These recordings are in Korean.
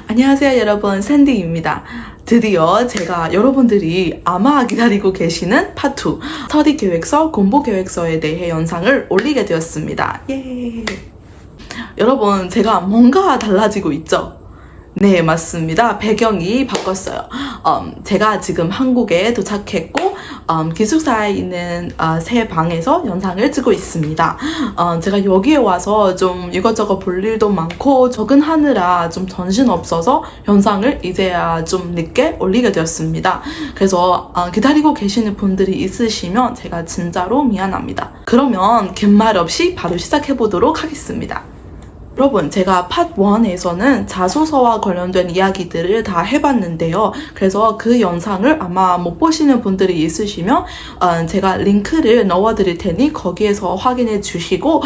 안녕하세요 여러분, 샌디입니다. 드디어 제가 여러분들이 아마 기다리고 계시는 파트 2 스터디 계획서, 공부 계획서에 대해 영상을 올리게 되었습니다. 예. 여러분, 제가 뭔가 달라지고 있죠? 네, 맞습니다. 배경이 바꿨어요. 제가 지금 한국에 도착했고 기숙사에 있는 새 방에서 영상을 찍고 있습니다. 제가 여기에 와서 좀 이것저것 볼 일도 많고 적응하느라 좀 정신없어서 영상을 이제야 좀 늦게 올리게 되었습니다. 그래서 기다리고 계시는 분들이 있으시면 제가 진짜로 미안합니다. 그러면 긴 말 없이 바로 시작해보도록 하겠습니다. 여러분, 제가 파트 1에서는 자소서와 관련된 이야기들을 다 해봤는데요. 그래서 그 영상을 아마 못 보시는 분들이 있으시면 제가 링크를 넣어드릴 테니 거기에서 확인해 주시고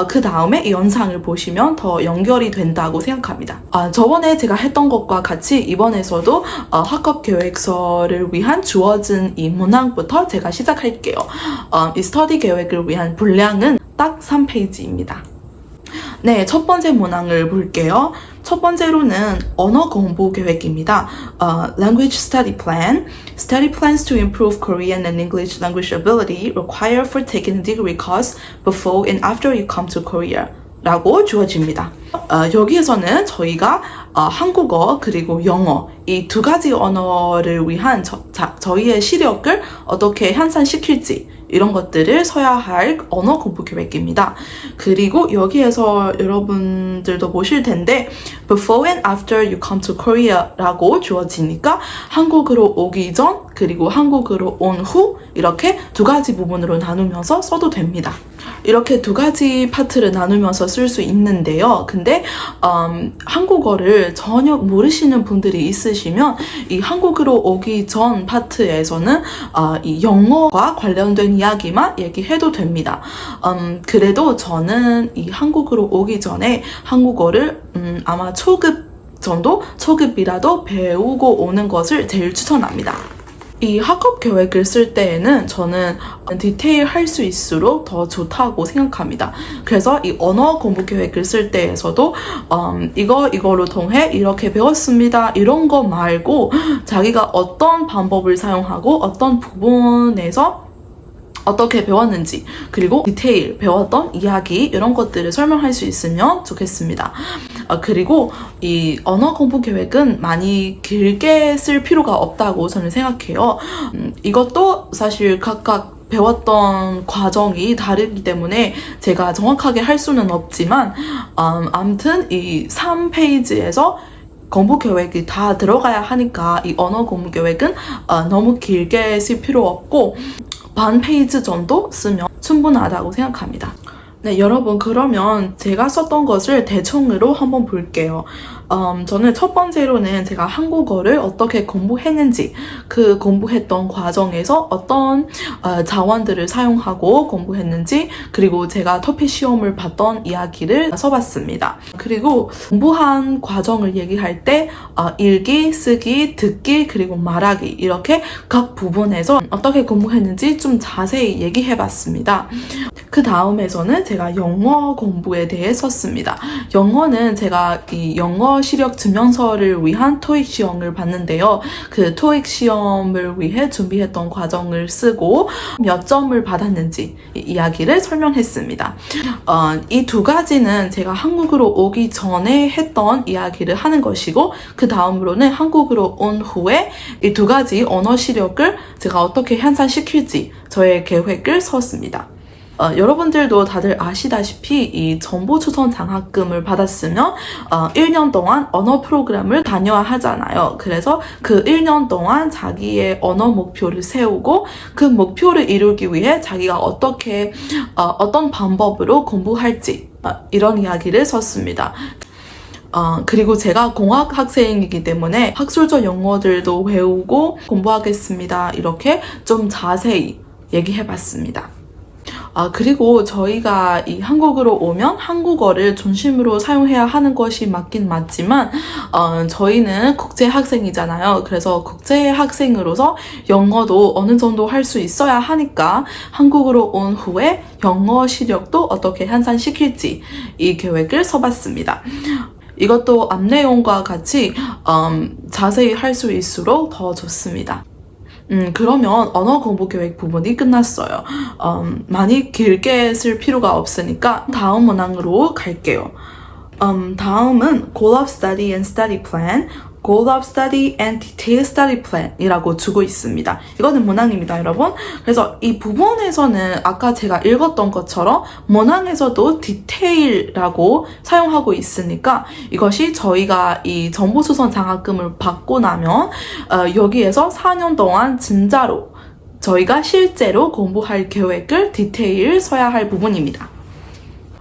그 다음에 이 영상을 보시면 더 연결이 된다고 생각합니다. 저번에 제가 했던 것과 같이 이번에서도 학업 계획서를 위한 주어진 이 문항부터 제가 시작할게요. 이 스터디 계획을 위한 분량은 딱 3페이지입니다. 네, 첫 번째 문항을 볼게요. 첫 번째로는 언어 공부 계획입니다. Language Study Plan. Study plans to improve Korean and English language ability required for taking degree course before and after you come to Korea. 라고 주어집니다. 여기에서는 저희가 한국어 그리고 영어 이 두 가지 언어를 위한 저희의 시력을 어떻게 향상시킬지 이런 것들을 써야 할 언어 공부 계획입니다. 그리고 여기에서 여러분들도 보실 텐데 Before and after you come to Korea 라고 주어지니까 한국으로 오기 전 그리고 한국으로 온 후 이렇게 두 가지 부분으로 나누면서 써도 됩니다. 이렇게 두 가지 파트를 나누면서 쓸 수 있는데요. 근데 한국어를 전혀 모르시는 분들이 있으시면 이 한국으로 오기 전 파트에서는 이 영어와 관련된 이야기만 얘기해도 됩니다. 그래도 저는 이 한국으로 오기 전에 한국어를 아마 초급 정도? 초급이라도 배우고 오는 것을 제일 추천합니다. 이 학업 계획을 쓸 때에는 저는 디테일할 수 있을수록 더 좋다고 생각합니다. 그래서 이 언어 공부 계획을 쓸 때에서도 이거로 통해 이렇게 배웠습니다. 이런 거 말고 자기가 어떤 방법을 사용하고 어떤 부분에서 어떻게 배웠는지 그리고 디테일, 배웠던 이야기 이런 것들을 설명할 수 있으면 좋겠습니다. 그리고 이 언어 공부 계획은 많이 길게 쓸 필요가 없다고 저는 생각해요. 이것도 사실 각각 배웠던 과정이 다르기 때문에 제가 정확하게 할 수는 없지만 아무튼 이 3페이지에서 공부 계획이 다 들어가야 하니까 이 언어 공부 계획은 너무 길게 쓸 필요 없고 반 페이지 정도 쓰면 충분하다고 생각합니다. 네, 여러분, 그러면 제가 썼던 것을 대충으로 한번 볼게요. 저는 첫 번째로는 제가 한국어를 어떻게 공부했는지, 그 공부했던 과정에서 어떤 자원들을 사용하고 공부했는지, 그리고 제가 토픽 시험을 봤던 이야기를 써봤습니다. 그리고 공부한 과정을 얘기할 때 읽기, 쓰기, 듣기, 그리고 말하기 이렇게 각 부분에서 어떻게 공부했는지 좀 자세히 얘기해봤습니다. 그 다음에서는 제가 영어 공부에 대해 썼습니다. 영어는 제가 이 영어 시력 증명서를 위한 토익 시험을 봤는데요. 그 토익 시험을 위해 준비했던 과정을 쓰고 몇 점을 받았는지 이야기를 설명했습니다. 이 두 가지는 제가 한국으로 오기 전에 했던 이야기를 하는 것이고 그 다음으로는 한국으로 온 후에 이 두 가지 언어 시력을 제가 어떻게 향상시킬지 저의 계획을 썼습니다. 여러분들도 다들 아시다시피 이 정보 추천 장학금을 받았으면 1년 동안 언어 프로그램을 다녀야 하잖아요. 그래서 그 1년 동안 자기의 언어 목표를 세우고 그 목표를 이루기 위해 자기가 어떻게 어떤 방법으로 공부할지 이런 이야기를 썼습니다. 그리고 제가 공학 학생이기 때문에 학술적 용어들도 배우고 공부하겠습니다. 이렇게 좀 자세히 얘기해봤습니다. 그리고 저희가 이 한국으로 오면 한국어를 중심으로 사용해야 하는 것이 맞긴 맞지만 저희는 국제 학생이잖아요. 그래서 국제 학생으로서 영어도 어느 정도 할 수 있어야 하니까 한국으로 온 후에 영어 실력도 어떻게 향상시킬지 이 계획을 써봤습니다. 이것도 앞 내용과 같이 자세히 할 수 있을수록 더 좋습니다. 그러면 언어 공부 계획 부분이 끝났어요. 많이 길게 쓸 필요가 없으니까 다음 문항으로 갈게요. 다음은 Goal of Study and Study Plan, Goal of Study and Detailed Study Plan 이라고 주고 있습니다. 이거는 문항입니다, 여러분. 그래서 이 부분에서는 아까 제가 읽었던 것처럼 문항에서도 디테일이라고 사용하고 있으니까 이것이 저희가 이 정보수선 장학금을 받고 나면 여기에서 4년 동안 진짜로 저희가 실제로 공부할 계획을 디테일 써야 할 부분입니다.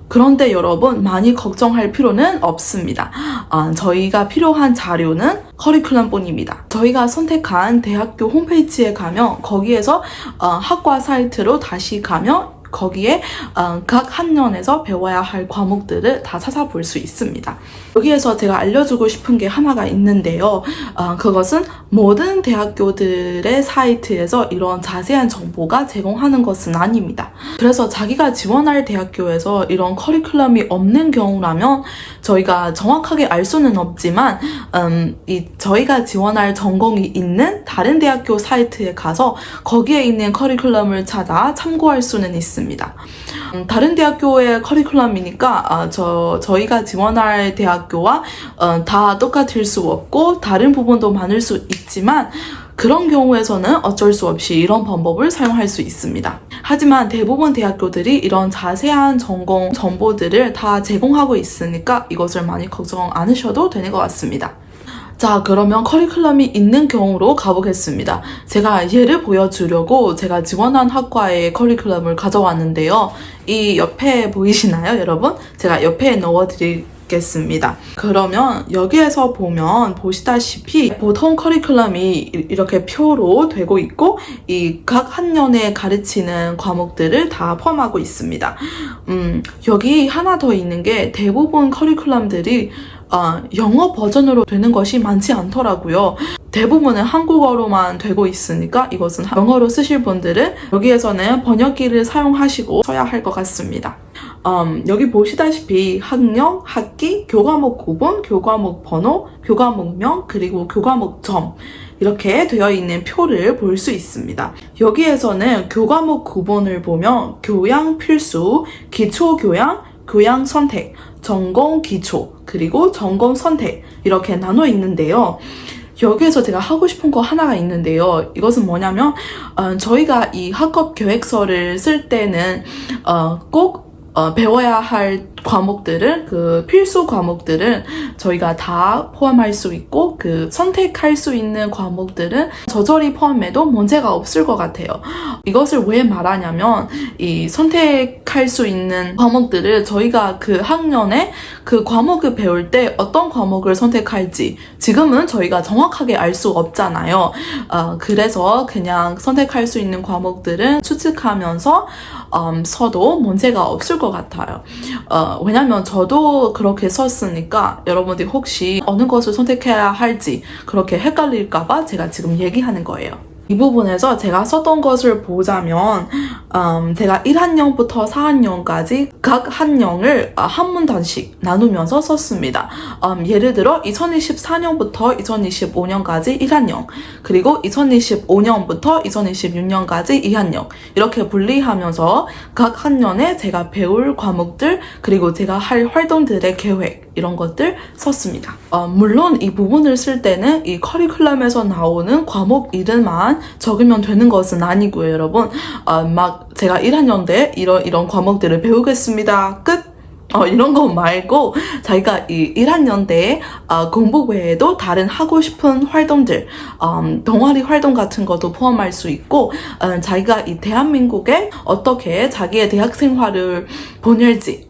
그런데 여러분 많이 걱정할 필요는 없습니다. 저희가 필요한 자료는 커리큘럼뿐입니다. 저희가 선택한 대학교 홈페이지에 가면 거기에서 학과 사이트로 다시 가면 거기에 각 학년에서 배워야 할 과목들을 다 찾아볼 수 있습니다. 여기에서 제가 알려주고 싶은 게 하나가 있는데요. 그것은 모든 대학교들의 사이트에서 이런 자세한 정보가 제공하는 것은 아닙니다. 그래서 자기가 지원할 대학교에서 이런 커리큘럼이 없는 경우라면 저희가 정확하게 알 수는 없지만 저희가 지원할 전공이 있는 다른 대학교 사이트에 가서 거기에 있는 커리큘럼을 찾아 참고할 수는 있습니다. 다른 대학교의 커리큘럼이니까 저희가 지원할 대학교와 다 똑같을 수 없고 다른 부분도 많을 수 있지만 그런 경우에서는 어쩔 수 없이 이런 방법을 사용할 수 있습니다. 하지만 대부분 대학교들이 이런 자세한 전공 정보들을 다 제공하고 있으니까 이것을 많이 걱정 안 하셔도 되는 것 같습니다. 자, 그러면 커리큘럼이 있는 경우로 가보겠습니다. 제가 예를 보여주려고 제가 지원한 학과의 커리큘럼을 가져왔는데요. 이 옆에 보이시나요, 여러분? 제가 옆에 넣어드리겠습니다. 그러면 여기에서 보면 보시다시피 보통 커리큘럼이 이렇게 표로 되고 있고 이 각 학년에 가르치는 과목들을 다 포함하고 있습니다. 여기 하나 더 있는 게 대부분 커리큘럼들이 영어 버전으로 되는 것이 많지 않더라고요. 대부분은 한국어로만 되고 있으니까 이것은 영어로 쓰실 분들은 여기에서는 번역기를 사용하시고 써야 할 것 같습니다. 여기 보시다시피 학년, 학기, 교과목 구분, 교과목 번호, 교과목명, 그리고 교과목 점 이렇게 되어 있는 표를 볼 수 있습니다. 여기에서는 교과목 구분을 보면 교양 필수, 기초 교양, 교양 선택, 전공 기초, 그리고 전공 선택 이렇게 나눠 있는데요. 여기에서 제가 하고 싶은 거 하나가 있는데요. 이것은 뭐냐면 저희가 이 학업 계획서를 쓸 때는 꼭 배워야 할 과목들은 그 필수 과목들은 저희가 다 포함할 수 있고 그 선택할 수 있는 과목들은 저절히 포함해도 문제가 없을 것 같아요. 이것을 왜 말하냐면 이 선택할 수 있는 과목들을 저희가 그 학년에 그 과목을 배울 때 어떤 과목을 선택할지 지금은 저희가 정확하게 알 수 없잖아요. 그래서 그냥 선택할 수 있는 과목들은 추측하면서 써도 문제가 없을 것 같아요. 왜냐면 저도 그렇게 썼으니까 여러분들이 혹시 어느 것을 선택해야 할지 그렇게 헷갈릴까봐 제가 지금 얘기하는 거예요. 이 부분에서 제가 썼던 것을 보자면 제가 1학년부터 4학년까지 각 학년을 한 문단씩 나누면서 썼습니다. 예를 들어 2024년부터 2025년까지 1학년 그리고 2025년부터 2026년까지 2학년 이렇게 분리하면서 각 학년에 제가 배울 과목들 그리고 제가 할 활동들의 계획 이런 것들 썼습니다. 물론 이 부분을 쓸 때는 이 커리큘럼에서 나오는 과목 이름만 적으면 되는 것은 아니고요, 여러분. 막 제가 1학년 때 이런 과목들을 배우겠습니다. 끝! 이런 거 말고 자기가 이 1학년 때 공부 외에도 다른 하고 싶은 활동들, 동아리 활동 같은 것도 포함할 수 있고 자기가 이 대한민국에 어떻게 자기의 대학 생활을 보낼지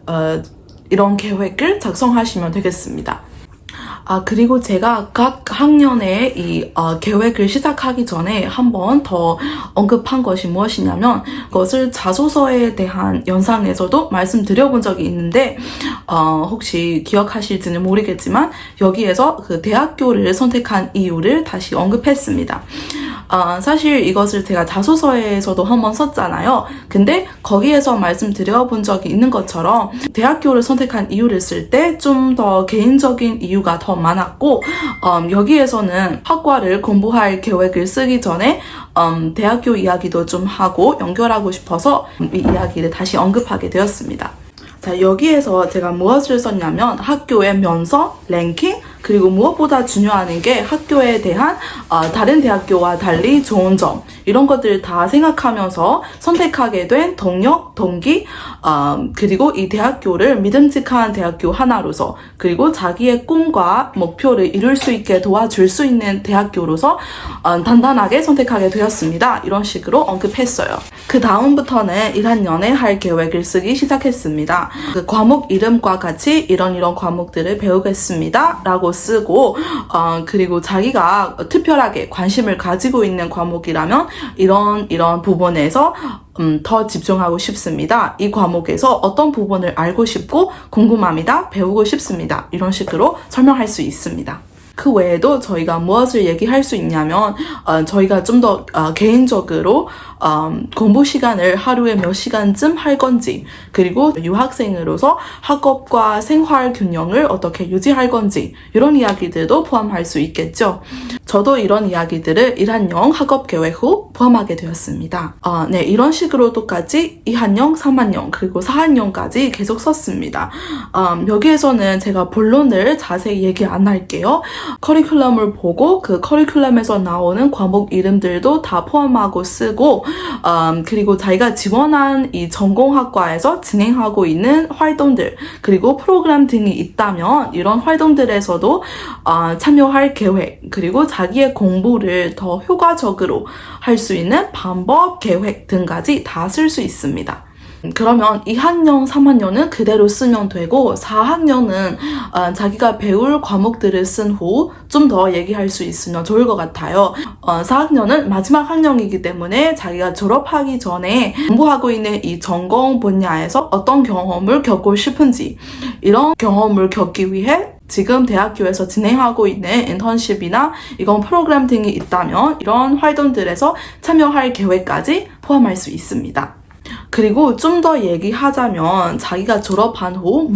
이런 계획을 작성하시면 되겠습니다. 그리고 제가 각 학년에 이 계획을 시작하기 전에 한 번 더 언급한 것이 무엇이냐면 그것을 자소서에 대한 영상에서도 말씀드려본 적이 있는데 혹시 기억하실지는 모르겠지만 여기에서 그 대학교를 선택한 이유를 다시 언급했습니다. 사실 이것을 제가 자소서에서도 한번 썼잖아요. 근데 거기에서 말씀드려본 적이 있는 것처럼 대학교를 선택한 이유를 쓸 때 좀 더 개인적인 이유가 더 많았고 여기에서는 학과를 공부할 계획을 쓰기 전에 대학교 이야기도 좀 하고 연결하고 싶어서 이 이야기를 다시 언급하게 되었습니다. 자, 여기에서 제가 무엇을 썼냐면 학교의 면접, 랭킹, 그리고 무엇보다 중요한 게 학교에 대한 다른 대학교와 달리 좋은 점, 이런 것들을 다 생각하면서 선택하게 된 동력, 동기, 그리고 이 대학교를 믿음직한 대학교 하나로서, 그리고 자기의 꿈과 목표를 이룰 수 있게 도와줄 수 있는 대학교로서 단단하게 선택하게 되었습니다. 이런 식으로 언급했어요. 그 다음부터는 1학년에 할 계획을 쓰기 시작했습니다. 그 과목 이름과 같이 이런 과목들을 배우겠습니다 라고 쓰고 그리고 자기가 특별하게 관심을 가지고 있는 과목이라면 이런 부분에서 더 집중하고 싶습니다. 이 과목에서 어떤 부분을 알고 싶고 궁금합니다. 배우고 싶습니다. 이런 식으로 설명할 수 있습니다. 그 외에도 저희가 무엇을 얘기할 수 있냐면 저희가 좀 더 개인적으로 공부 시간을 하루에 몇 시간쯤 할 건지, 그리고 유학생으로서 학업과 생활 균형을 어떻게 유지할 건지, 이런 이야기들도 포함할 수 있겠죠. 저도 이런 이야기들을 1학년 학업 계획 후 포함하게 되었습니다. 네, 이런 식으로 똑같이 2학년, 3학년, 그리고 4학년까지 계속 썼습니다. 여기에서는 제가 본론을 자세히 얘기 안 할게요. 커리큘럼을 보고 그 커리큘럼에서 나오는 과목 이름들도 다 포함하고 쓰고 그리고 자기가 지원한 이 전공학과에서 진행하고 있는 활동들, 그리고 프로그램 등이 있다면 이런 활동들에서도 참여할 계획, 그리고 자기의 공부를 더 효과적으로 할 수 있는 방법, 계획 등까지 다 쓸 수 있습니다. 그러면 2학년, 3학년은 그대로 쓰면 되고 4학년은 자기가 배울 과목들을 쓴 후 좀 더 얘기할 수 있으면 좋을 것 같아요. 4학년은 마지막 학년이기 때문에 자기가 졸업하기 전에 공부하고 있는 이 전공 분야에서 어떤 경험을 겪고 싶은지, 이런 경험을 겪기 위해 지금 대학교에서 진행하고 있는 인턴십이나 이건 프로그램 등이 있다면 이런 활동들에서 참여할 계획까지 포함할 수 있습니다. 그리고 좀 더 얘기하자면 자기가 졸업한 후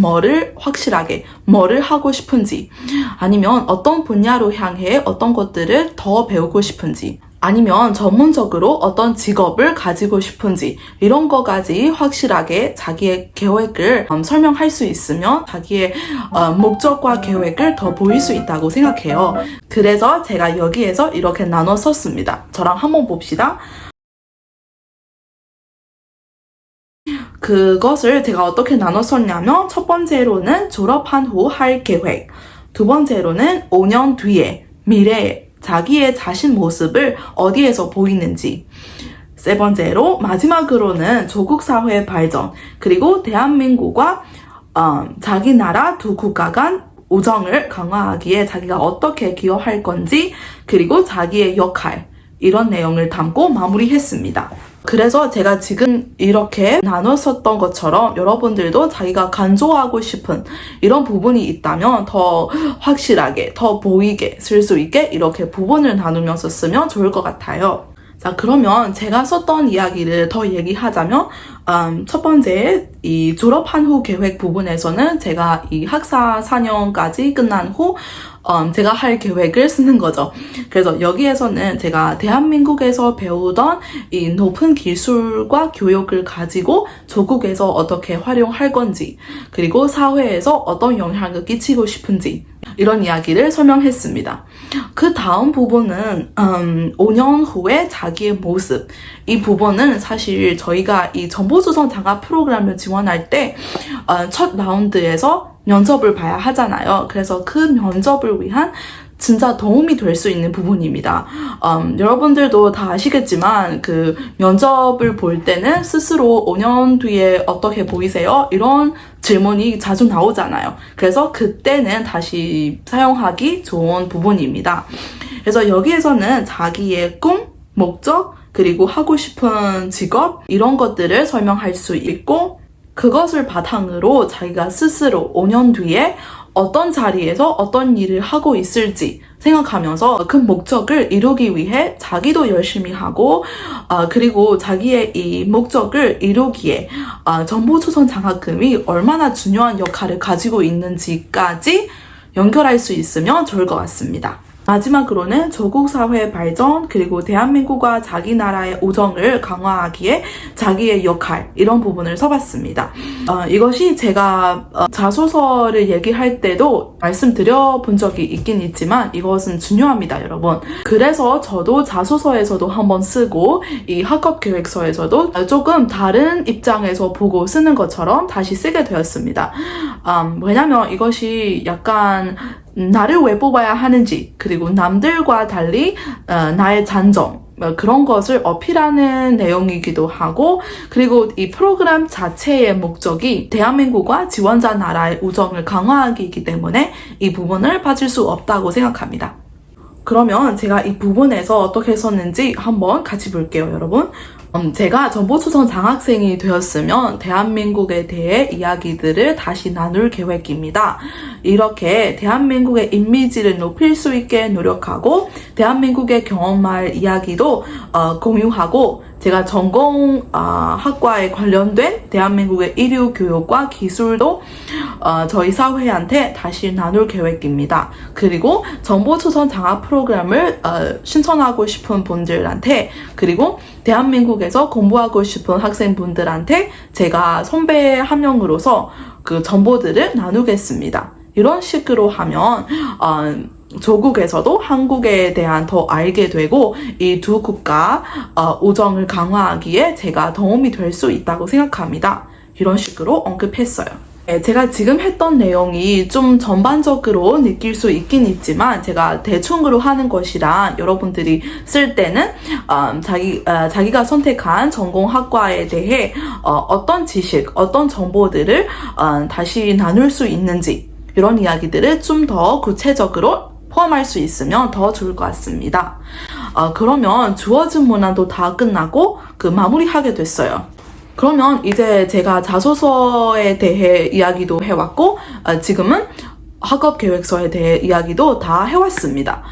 확실하게 뭐를 하고 싶은지, 아니면 어떤 분야로 향해 어떤 것들을 더 배우고 싶은지, 아니면 전문적으로 어떤 직업을 가지고 싶은지, 이런 거까지 확실하게 자기의 계획을 설명할 수 있으면 자기의 목적과 계획을 더 보일 수 있다고 생각해요. 그래서 제가 여기에서 이렇게 나눠 썼습니다. 저랑 한번 봅시다. 그것을 제가 어떻게 나눴었냐면, 첫 번째로는 졸업한 후 할 계획, 두 번째로는 5년 뒤에 미래에 자기의 자신 모습을 어디에서 보이는지, 세 번째로 마지막으로는 조국 사회 발전, 그리고 대한민국과 자기 나라 두 국가 간 우정을 강화하기에 자기가 어떻게 기여할 건지, 그리고 자기의 역할, 이런 내용을 담고 마무리했습니다. 그래서 제가 지금 이렇게 나눴었던 것처럼 여러분들도 자기가 강조하고 싶은 이런 부분이 있다면 더 확실하게, 더 보이게 쓸 수 있게 이렇게 부분을 나누면서 쓰면 좋을 것 같아요. 자, 그러면 제가 썼던 이야기를 더 얘기하자면 첫 번째, 이 졸업한 후 계획 부분에서는 제가 이 학사 4년까지 끝난 후 제가 할 계획을 쓰는 거죠. 그래서 여기에서는 제가 대한민국에서 배우던 이 높은 기술과 교육을 가지고 조국에서 어떻게 활용할 건지, 그리고 사회에서 어떤 영향을 끼치고 싶은지, 이런 이야기를 설명했습니다. 그 다음 부분은 5년 후에 자기의 모습, 이 부분은 사실 저희가 이 정보조성 장학 프로그램을 지원할 때 첫 라운드에서 면접을 봐야 하잖아요. 그래서 그 면접을 위한 진짜 도움이 될 수 있는 부분입니다. 여러분들도 다 아시겠지만 그 면접을 볼 때는 스스로 5년 뒤에 어떻게 보이세요? 이런 질문이 자주 나오잖아요. 그래서 그때는 다시 사용하기 좋은 부분입니다. 그래서 여기에서는 자기의 꿈, 목적, 그리고 하고 싶은 직업, 이런 것들을 설명할 수 있고, 그것을 바탕으로 자기가 스스로 5년 뒤에 어떤 자리에서 어떤 일을 하고 있을지 생각하면서 그 목적을 이루기 위해 자기도 열심히 하고 그리고 자기의 이 목적을 이루기에 정보조선 장학금이 얼마나 중요한 역할을 가지고 있는지까지 연결할 수 있으면 좋을 것 같습니다. 마지막으로는 조국 사회 발전 그리고 대한민국과 자기 나라의 우정을 강화하기에 자기의 역할 이런 부분을 써봤습니다. 이것이 제가 자소서를 얘기할 때도 말씀드려 본 적이 있긴 있지만 이것은 중요합니다, 여러분. 그래서 저도 자소서에서도 한번 쓰고 이 학업계획서에서도 조금 다른 입장에서 보고 쓰는 것처럼 다시 쓰게 되었습니다. 왜냐면 이것이 약간 나를 왜 뽑아야 하는지 그리고 남들과 달리 나의 장점 그런 것을 어필하는 내용이기도 하고 그리고 이 프로그램 자체의 목적이 대한민국과 지원자 나라의 우정을 강화하기이기 때문에 이 부분을 빠질 수 없다고 생각합니다. 그러면 제가 이 부분에서 어떻게 썼는지 한번 같이 볼게요, 여러분. 제가 정보조선 장학생이 되었으면 대한민국에 대해 이야기들을 다시 나눌 계획입니다. 이렇게 대한민국의 이미지를 높일 수 있게 노력하고 대한민국의 경험할 이야기도 공유하고 제가 전공 학과에 관련된 대한민국의 의료 교육과 기술도 저희 사회한테 다시 나눌 계획입니다. 그리고 정보조선 장학 프로그램을 신청하고 싶은 분들한테 그리고 대한민국에서 공부하고 싶은 학생분들한테 제가 선배 한 명으로서 그 정보들을 나누겠습니다. 이런 식으로 하면 조국에서도 한국에 대한 더 알게 되고 이 두 국가 우정을 강화하기에 제가 도움이 될 수 있다고 생각합니다. 이런 식으로 언급했어요. 제가 지금 했던 내용이 좀 전반적으로 느낄 수 있긴 있지만 제가 대충으로 하는 것이라 여러분들이 쓸 때는 자기가 선택한 전공학과에 대해 어떤 지식, 어떤 정보들을 다시 나눌 수 있는지 이런 이야기들을 좀 더 구체적으로 포함할 수 있으면 더 좋을 것 같습니다. 그러면 주어진 문항도 다 끝나고 마무리하게 됐어요. 그러면 이제 제가 자소서에 대해 이야기도 해왔고 지금은 학업계획서에 대해 이야기도 다 해왔습니다.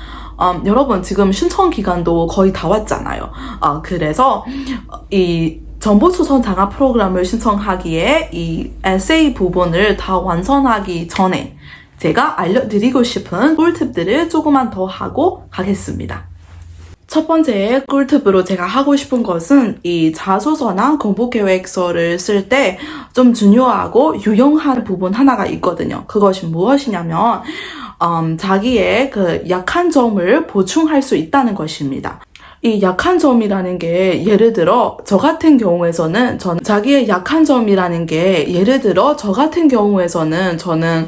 여러분 지금 신청 기간도 거의 다 왔잖아요. 그래서 이 정보조선 장학 프로그램을 신청하기에 이 에세이 부분을 다 완성하기 전에 제가 알려드리고 싶은 꿀팁들을 조금만 더 하고 가겠습니다. 첫 번째 꿀팁으로 제가 하고 싶은 것은 이 자소서나 공부계획서를 쓸 때 좀 중요하고 유용한 부분 하나가 있거든요. 그것이 무엇이냐면 자기의 그 약한 점을 보충할 수 있다는 것입니다. 이 약한 점이라는 게 예를 들어 저 같은 경우에서는 자기의 약한 점이라는 게 예를 들어 저 같은 경우에서는 저는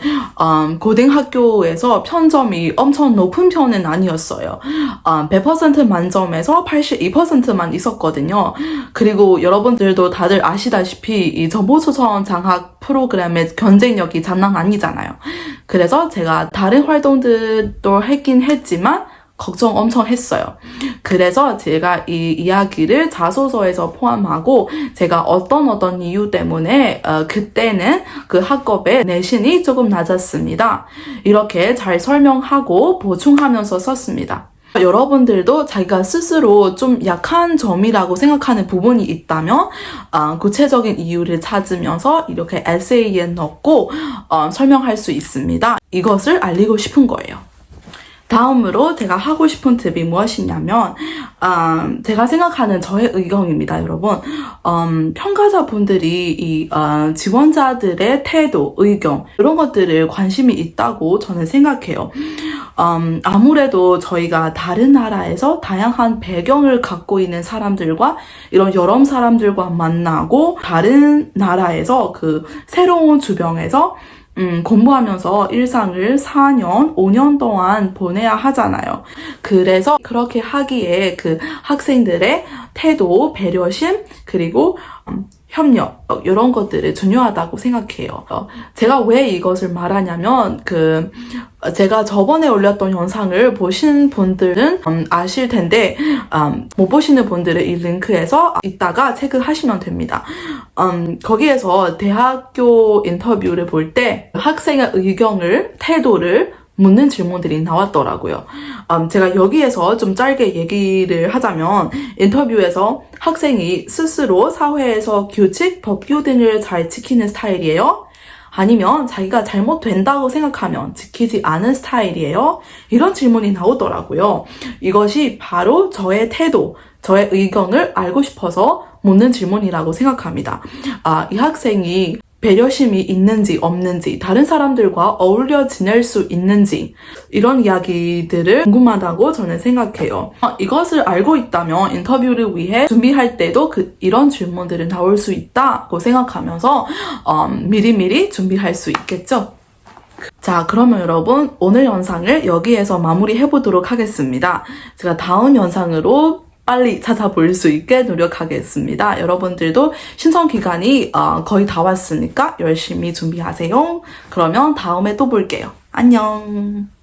고등학교에서 편점이 엄청 높은 편은 아니었어요. 100% 만점에서 82%만 있었거든요. 그리고 여러분들도 다들 아시다시피 이 정보조선 장학 프로그램의 경쟁력이 장난 아니잖아요. 그래서 제가 다른 활동들도 했긴 했지만 걱정 엄청 했어요. 그래서 제가 이 이야기를 자소서에서 포함하고 제가 어떤 이유 때문에 그때는 그 학급의 내신이 조금 낮았습니다. 이렇게 잘 설명하고 보충하면서 썼습니다. 여러분들도 자기가 스스로 좀 약한 점이라고 생각하는 부분이 있다면 구체적인 이유를 찾으면서 이렇게 에세이에 넣고 설명할 수 있습니다. 이것을 알리고 싶은 거예요. 다음으로 제가 하고 싶은 팁이 무엇이냐면 제가 생각하는 저의 의견입니다, 여러분. 평가자분들이 이 지원자들의 태도, 의견 이런 것들을 관심이 있다고 저는 생각해요. 아무래도 저희가 다른 나라에서 다양한 배경을 갖고 있는 사람들과 이런 여러 사람들과 만나고 다른 나라에서 그 새로운 주변에서 공부하면서 일상을 4년, 5년 동안 보내야 하잖아요. 그래서 그렇게 하기에 그 학생들의 태도, 배려심, 그리고 협력 이런 것들이 중요하다고 생각해요. 제가 왜 이것을 말하냐면 제가 저번에 올렸던 영상을 보신 분들은 아실 텐데 못 보시는 분들은 이 링크에서 이따가 체크하시면 됩니다. 거기에서 대학교 인터뷰를 볼 때 학생의 의견을, 태도를 묻는 질문들이 나왔더라고요. 제가 여기에서 좀 짧게 얘기를 하자면 인터뷰에서 학생이 스스로 사회에서 규칙, 법규 등을 잘 지키는 스타일이에요? 아니면 자기가 잘못된다고 생각하면 지키지 않은 스타일이에요? 이런 질문이 나오더라고요. 이것이 바로 저의 태도, 저의 의견을 알고 싶어서 묻는 질문이라고 생각합니다. 이 학생이 배려심이 있는지 없는지, 다른 사람들과 어울려 지낼 수 있는지 이런 이야기들을 궁금하다고 저는 생각해요. 이것을 알고 있다면 인터뷰를 위해 준비할 때도 이런 질문들이 나올 수 있다고 생각하면서 미리미리 준비할 수 있겠죠? 자, 그러면 여러분 오늘 영상을 여기에서 마무리해 보도록 하겠습니다. 제가 다음 영상으로 빨리 찾아볼 수 있게 노력하겠습니다. 여러분들도 신청 기간이 거의 다 왔으니까 열심히 준비하세요. 그러면 다음에 또 볼게요. 안녕.